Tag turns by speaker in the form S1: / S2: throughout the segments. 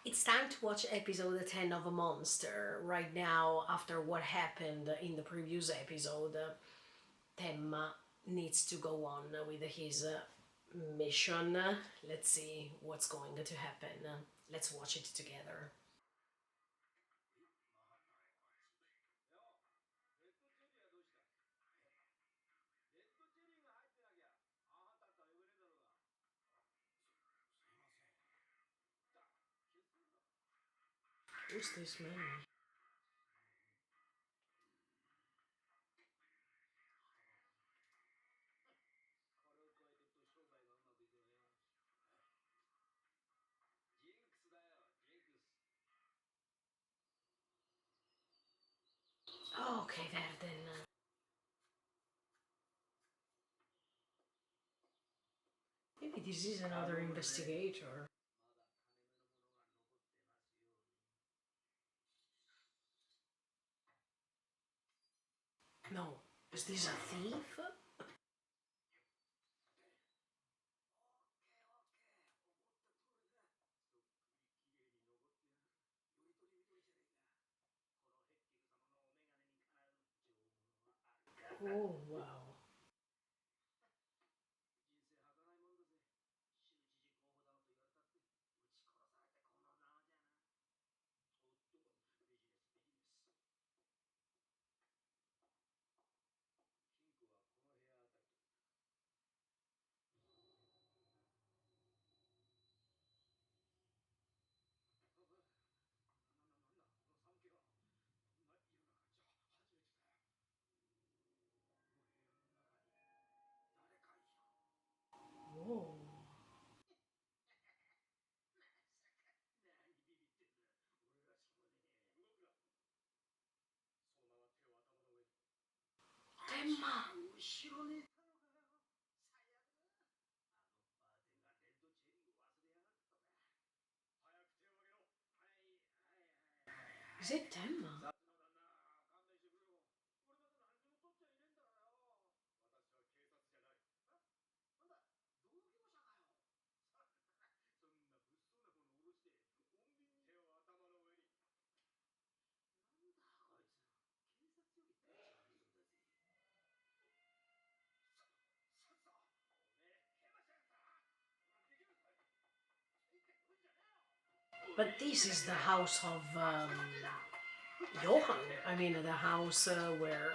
S1: It's time to watch episode 10 of a Monster right now after what happened in the previous episode. Temma needs to go on with his mission. Let's see what's going to happen. Let's watch it together. Who's this man? Okay, there then. Maybe this is another investigator. No, is this a thief? Oh, wow. Whoa. Emma! Is it Emma? But this is the house of Johan. I mean, the house where.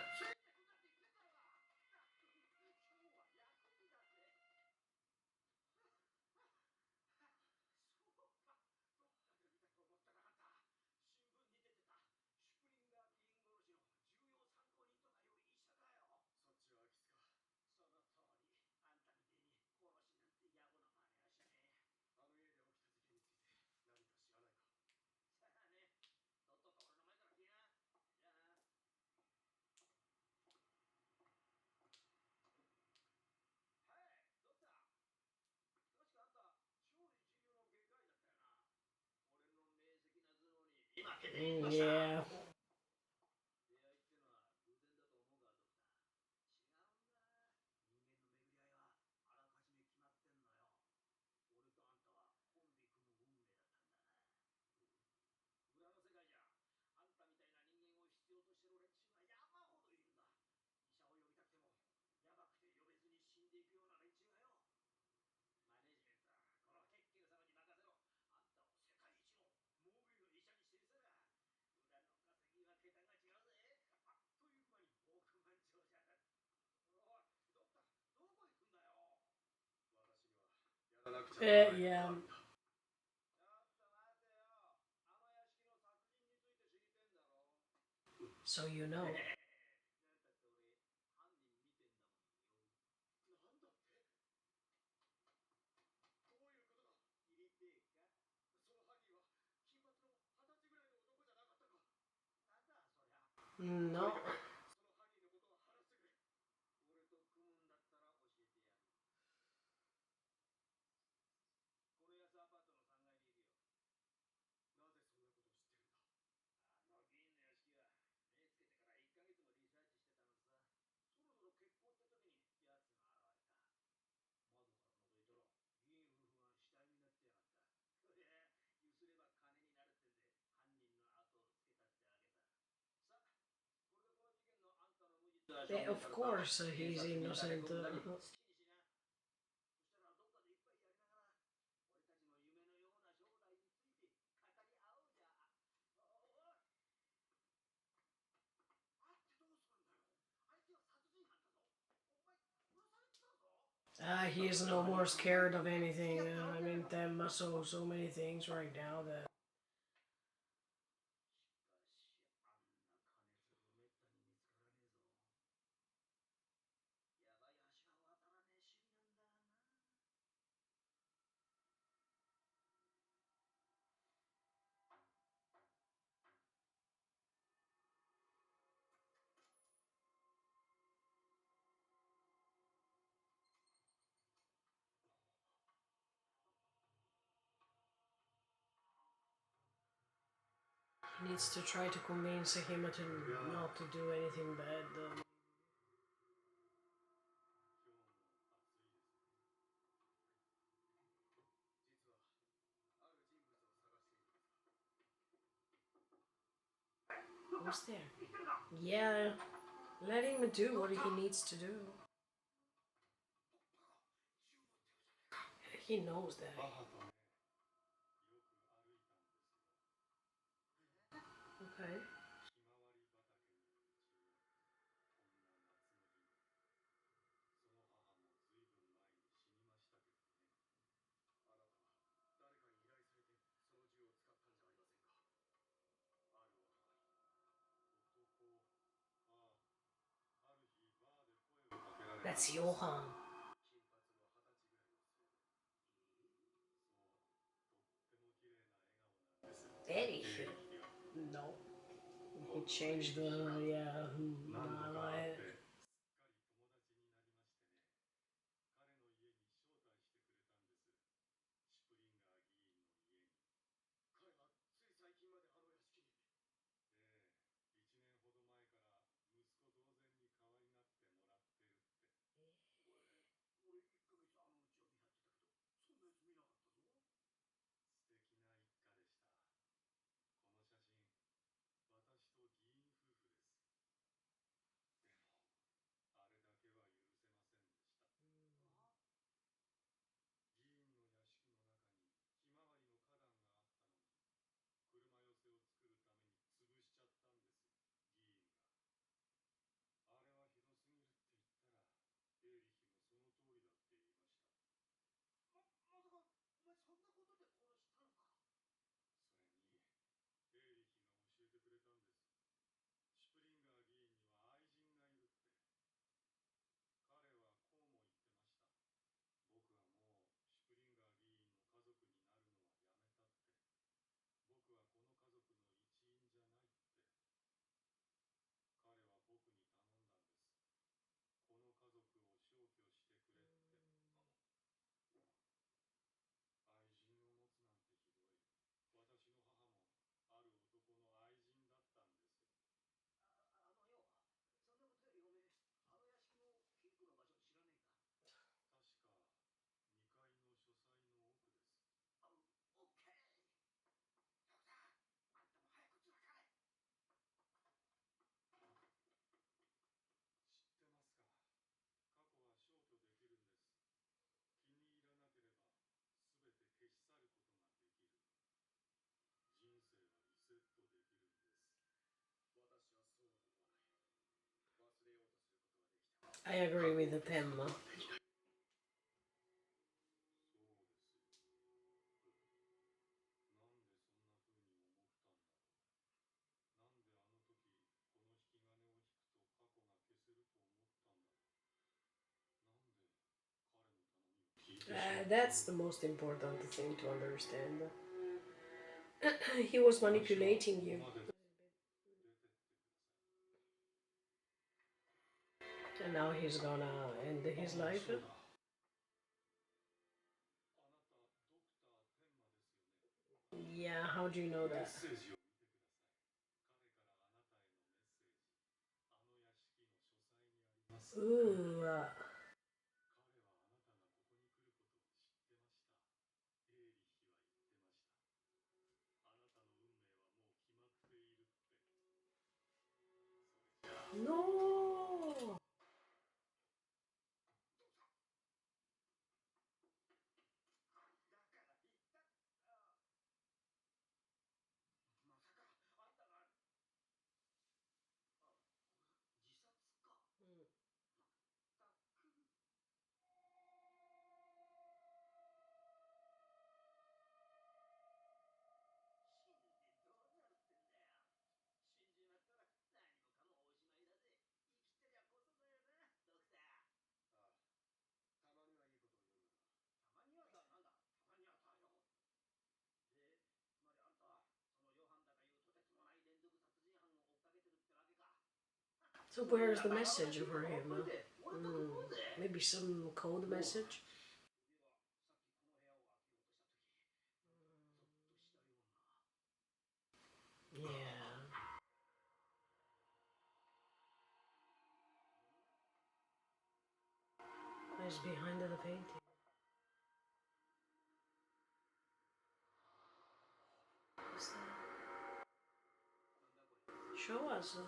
S1: Yeah. Yeah. So you know. No. Of course, he's innocent. He is no more scared of anything. I mean, them so many things right now that. He needs to try to convince him to not to do anything bad. Who's there? Yeah, let him do what he needs to do. He knows that. Okay. That's Johan. Eddie? No. He changed the, yeah, I agree with the theme. That's the most important thing to understand. He was manipulating you. And now he's gonna end his life. Yeah, how do you know that? Ooh. No! So where's the message for him? Maybe some code message? Yeah. Who's behind the painting? What's that? Show us. What is it?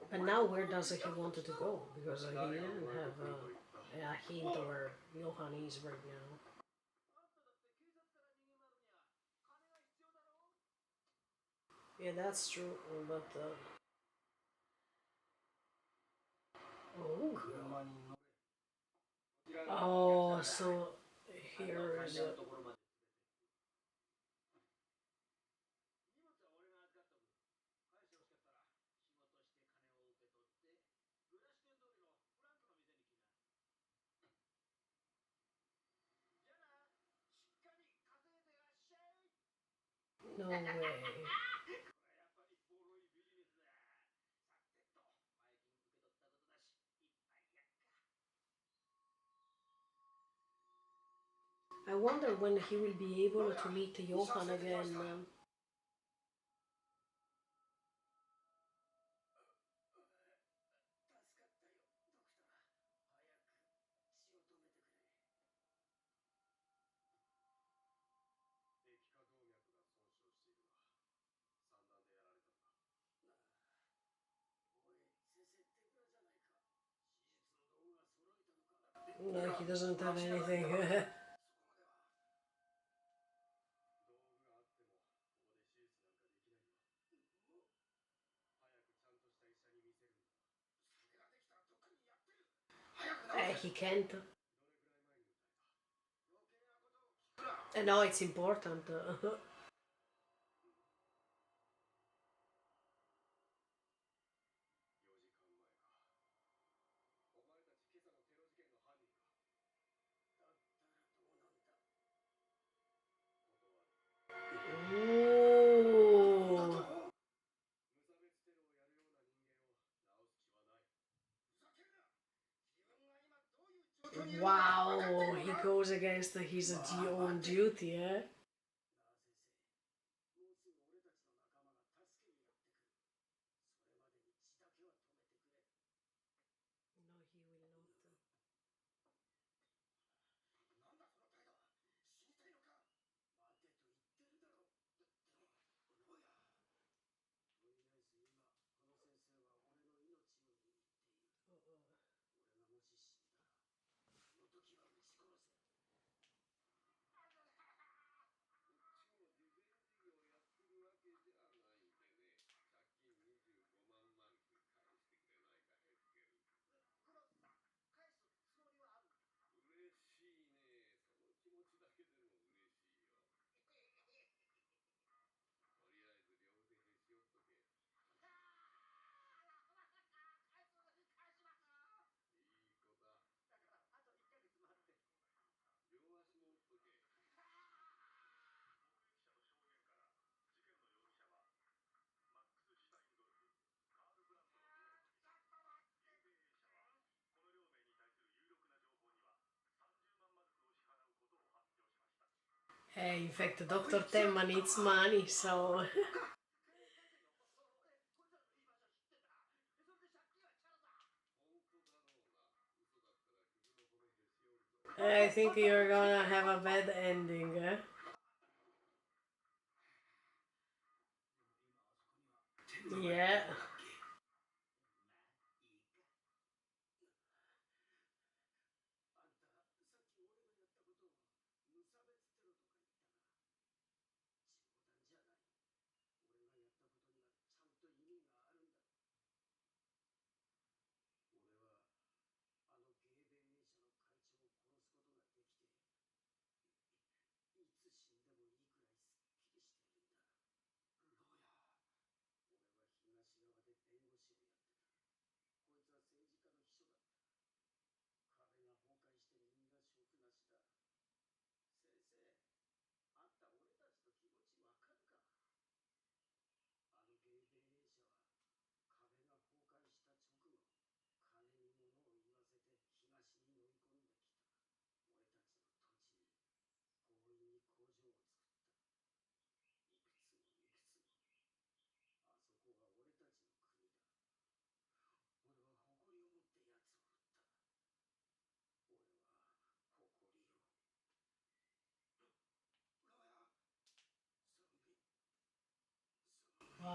S1: But now where does he wanted to go? Because he didn't have a hint where Johan is right now. Yeah, that's true, but oh, oh, so here is a. No way. I wonder when he will be able to meet Johan again. No, he doesn't have anything. He can't. No, it's important. Ooh. Wow, he goes against his own duty, eh? No, he will not. Uh-uh. Hey, in fact, Dr. Temma needs money, so I think you're gonna have a bad ending. Eh? Yeah.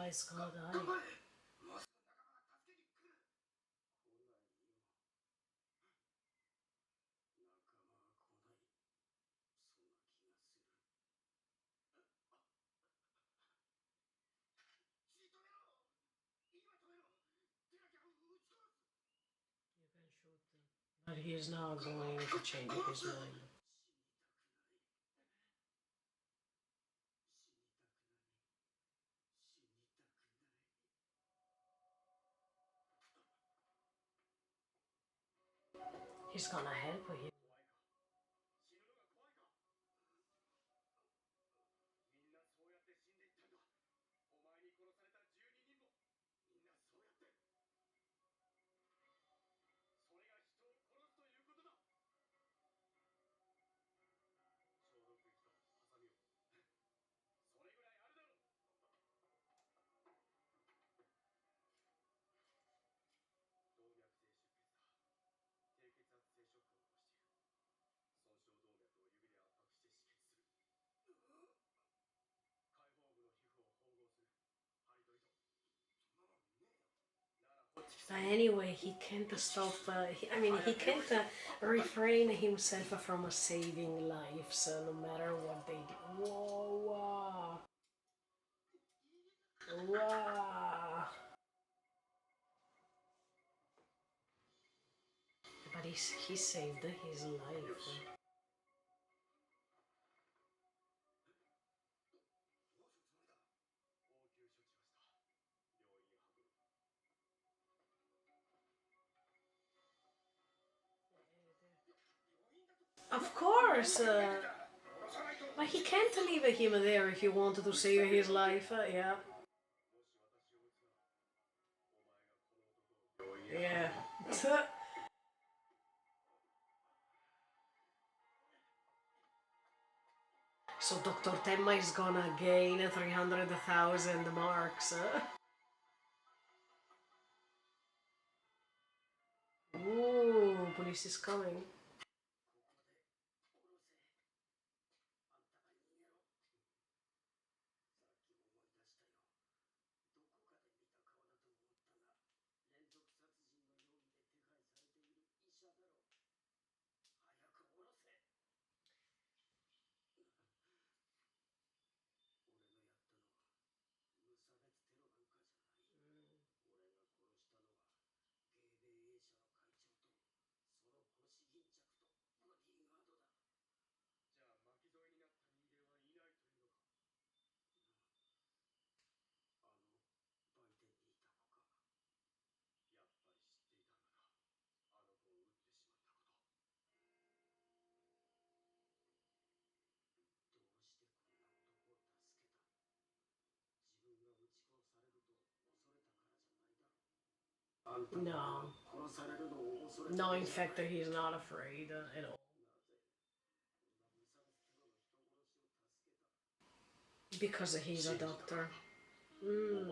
S1: guy's gonna die. You can shoot them. But he's not going to change his mind. He's gonna help him. But anyway, he can't stop. He can't refrain himself from saving lives, no matter what they do. Whoa, wow, wow. But he saved his life. Of course, but he can't leave him there if he wanted to save his life. Yeah, yeah. So Dr. Tenma is gonna gain 300,000 marks. Ooh, police is coming. No. No, in fact, he's not afraid at all. Because he's a doctor. Mm.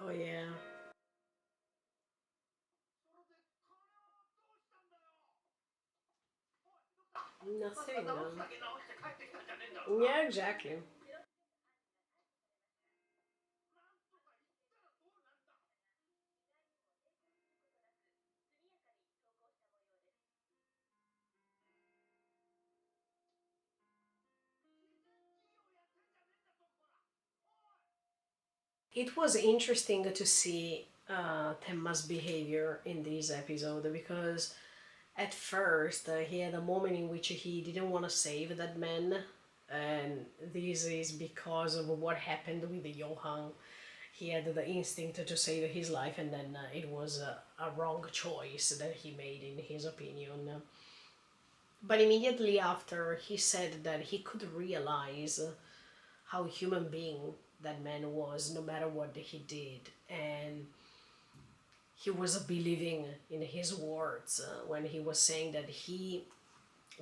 S1: Oh, yeah. Nothing. Yeah, exactly. It was interesting to see Temma's behavior in this episode because at first he had a moment in which he didn't want to save that man, and this is because of what happened with Johan. He had the instinct to save his life, and then it was a wrong choice that he made, in his opinion. But immediately after, he said that he could realize how human being that man was, no matter what he did, and he was believing in his words when he was saying that he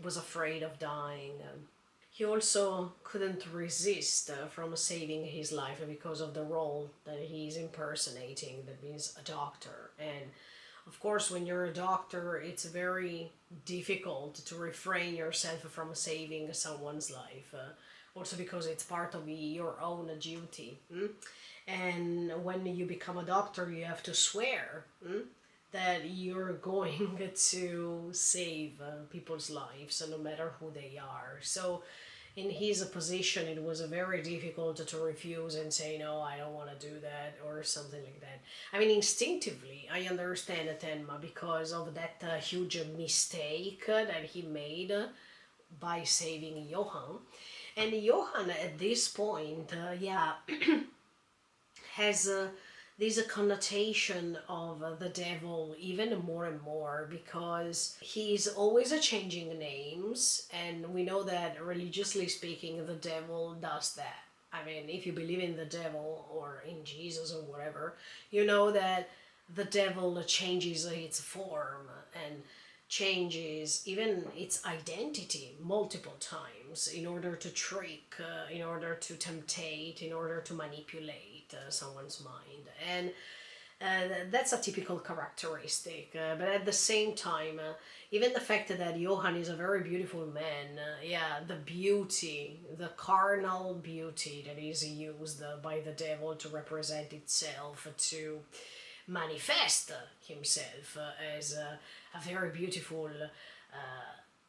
S1: was afraid of dying. he also couldn't resist from saving his life because of the role that he's impersonating, that means a doctor. And of course, when you're a doctor, it's very difficult to refrain yourself from saving someone's life. Also because it's part of your own duty. And when you become a doctor, you have to swear that you're going to save people's lives, no matter who they are. So in his position, it was very difficult to refuse and say, no, I don't want to do that, or something like that. I mean, instinctively, I understand Tenma because of that huge mistake that he made by saving Johan. And Johan, at this point, has this connotation of the devil even more and more, because he's always changing names, and we know that religiously speaking the devil does that. I mean, if you believe in the devil or in Jesus or whatever, you know that the devil changes its form and changes even its identity multiple times in order to trick, in order to temptate, in order to manipulate someone's mind. And that's a typical characteristic. But at the same time, even the fact that Johann is a very beautiful man, the beauty, the carnal beauty that is used by the devil to represent itself, to manifest himself as a very beautiful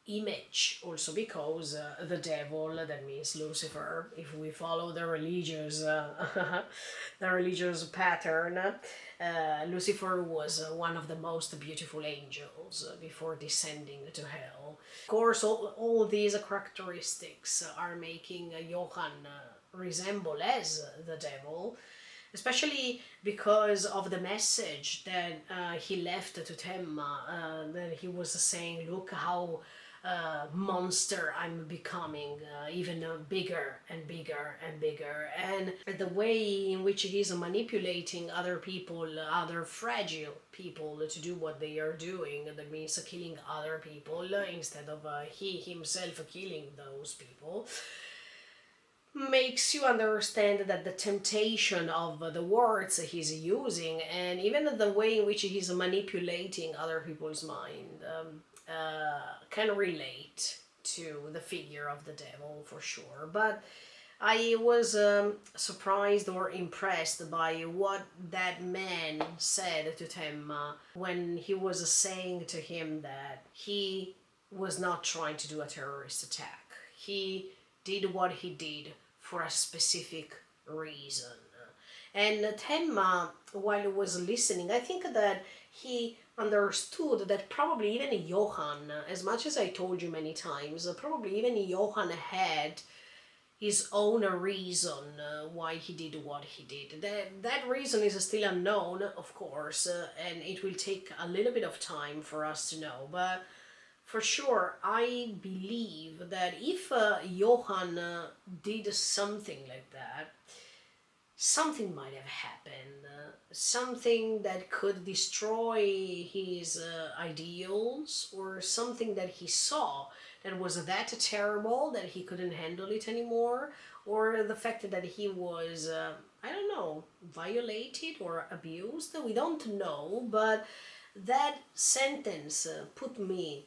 S1: image, also because the devil, that means Lucifer, if we follow the religious the religious pattern, Lucifer was one of the most beautiful angels before descending to hell. Of course, all these characteristics are making Johann resemble as the devil, especially because of the message that he left to Temma, that he was saying, look how monster I'm becoming, even bigger and bigger and bigger. And the way in which he's manipulating other people, other fragile people, to do what they are doing, that means killing other people instead of he himself killing those people, makes you understand that the temptation of the words he's using, and even the way in which he's manipulating other people's mind, can relate to the figure of the devil for sure. But I was surprised or impressed by what that man said to Temma when he was saying to him that he was not trying to do a terrorist attack. He did what he did for a specific reason. And Tenma, while he was listening, I think that he understood that probably even Johann, as much as I told you many times, probably even Johann had his own reason why he did what he did. That reason is still unknown, of course, and it will take a little bit of time for us to know. But for sure, I believe that if Johann did something like that, something might have happened, something that could destroy his ideals, or something that he saw that was that terrible that he couldn't handle it anymore, or the fact that he was, I don't know, violated or abused. We don't know, but that sentence put me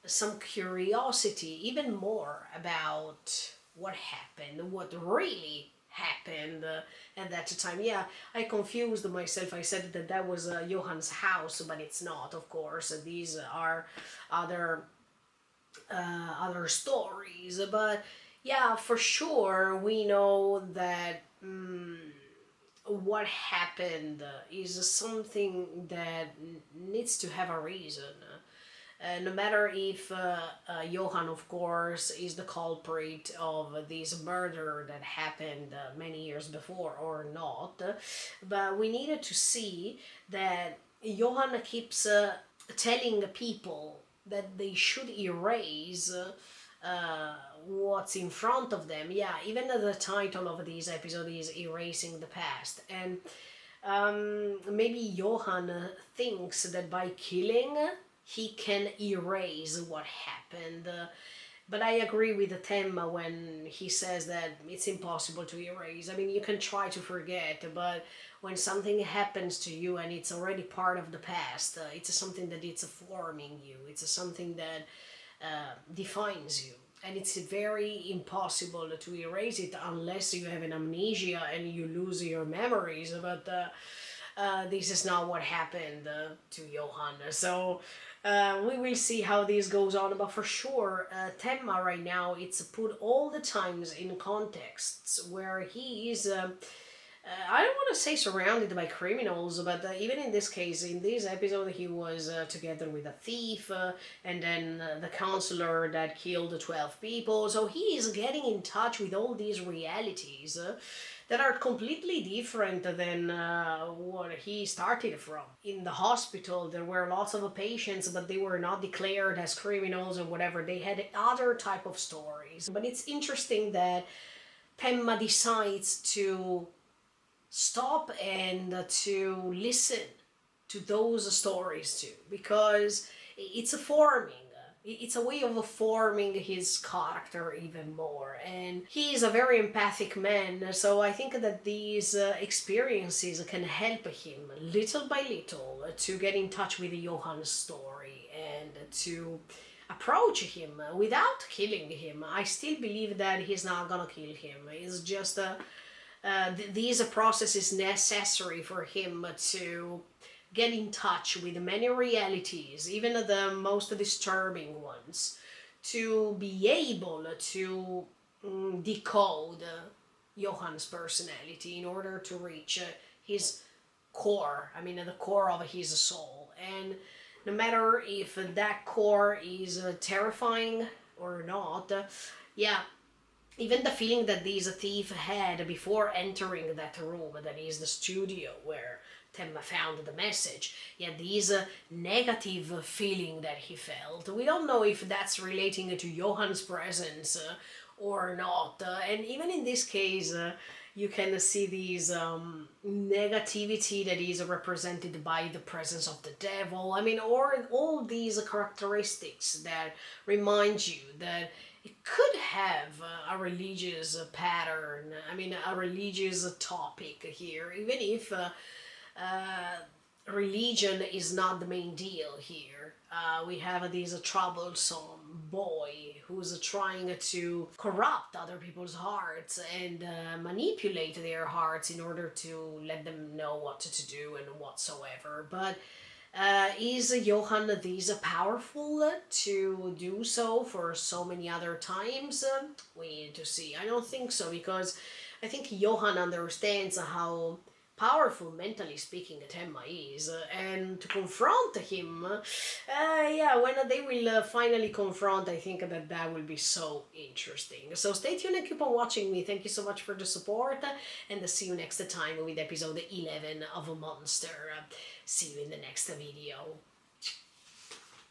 S1: some curiosity even more about what happened, what really happened at that time. Yeah, I confused myself. I said that that was Johann's house, but it's not, of course. These are other stories. But yeah, for sure, we know that what happened is something that needs to have a reason. No matter if Johann, of course, is the culprit of this murder that happened many years before or not, but we needed to see that Johann keeps telling people that they should erase what's in front of them. Yeah, even the title of this episode is Erasing the Past. And maybe Johann thinks that by killing he can erase what happened, But I agree with Temma when he says that it's impossible to erase. I mean, you can try to forget, but when something happens to you and it's already part of the past, it's something that it's forming you. It's something that defines you. And it's very impossible to erase it unless you have an amnesia and you lose your memories. But this is not what happened to Johan. So we will see how this goes on. But for sure, Tenma right now, it's put all the times in contexts where he is. I don't want to say surrounded by criminals, but even in this case, in this episode, he was together with a thief and then the counselor that killed 12 people. So he is getting in touch with all these realities that are completely different than what he started from. In the hospital, there were lots of patients, but they were not declared as criminals or whatever. They had other type of stories. But it's interesting that Pemma decides to stop and to listen to those stories too, because it's a forming, it's a way of forming his character even more. And he is a very empathic man, so I think that these experiences can help him little by little to get in touch with Johan's story and to approach him without killing him. I still believe that he's not gonna kill him. It's just these processes necessary for him to get in touch with many realities, even the most disturbing ones, to be able to decode Johan's personality in order to reach his core, I mean, the core of his soul. And no matter if that core is terrifying or not, yeah, even the feeling that this thief had before entering that room, that is the studio where Temma found the message, yeah, this negative feeling that he felt, we don't know if that's relating to Johan's presence or not. And even in this case, you can see this negativity that is represented by the presence of the devil. I mean, or all these characteristics that remind you that it could have a religious pattern, I mean, a religious topic here, even if religion is not the main deal here. We have this troublesome boy who's trying to corrupt other people's hearts and manipulate their hearts in order to let them know what to do and whatsoever. But is Johann this powerful to do so for so many other times? We need to see. I don't think so, because I think Johann understands how powerful, mentally speaking, Temma is, and to confront him, yeah, when they will finally confront, I think that that will be so interesting. So stay tuned and keep on watching me. Thank you so much for the support, and see you next time with episode 11 of Monster. See you in the next video.